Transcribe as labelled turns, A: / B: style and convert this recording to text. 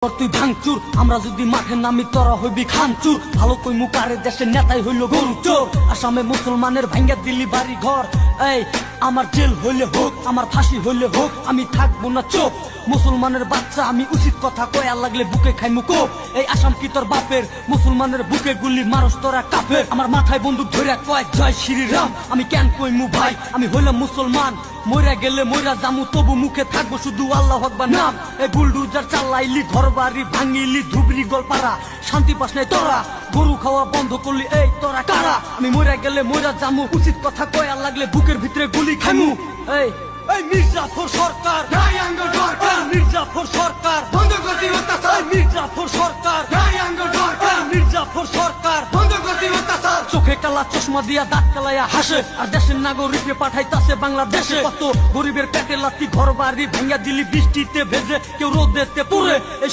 A: তুই ভাঙচুর আমরা যদি মাঠে নামি তোরা হইবি খানচুর ভালো কই মুকারে দেশের নেতাই হইল গরু চোর আসামে মুসলমানের ভাঙ্গা দিল্লি বাড়ি ঘর এই আমার জেল হইলে হোক আমার ফাঁসি হইলে হোক আমি থাকবো না চোখ মুসলমানের বাচ্চা আমি উচিত কথা কয়া লাগলে বুকে খাই মুকো এই আসাম কি তোর বাপের মুসলমানের বুকে গুলি মারস তোরা কাফের আমার মাথায় বন্দুক ধরে কয় জয় শ্রীরাম আমি কেন কইমু ভাই আমি হইলাম মুসলমান মইরা গেলে মইরা জামু তবু মুখে থাকবো শুধু আল্লাহ আকবার নাম এই বুলডুজার চালাইলি ঘর বাড়ি ভাঙিলি ধুবরি গলপাড়া শান্তি পাস নাই তোরা গরু খাওয়া বন্ধ করলি এই তোরা কারা আমি মইরা গেলে মইরা জামু উচিত কথা কয়া লাগলে বুকের ভিতরে গুলি খাইমু এই মির্জাফর সরকার মির্জাফর সরকার
B: বন্ধ করতে অত্যাচার
A: মির্জাফর সরকার মির্জাফর সরকার
B: বন্ধ করতে অত্যাচার
A: চোখে কালা চশমা দিয়া দাঁত কালাইয়া হাসে আর দেশের নাগরিককে পাঠাইতাছে বাংলাদেশে কত গরিবের পেটে লাথি ঘর বাড়ি ভেঙ্গা দিলি বৃষ্টিতে ভেজে কেউ রোদেতে পুরে এই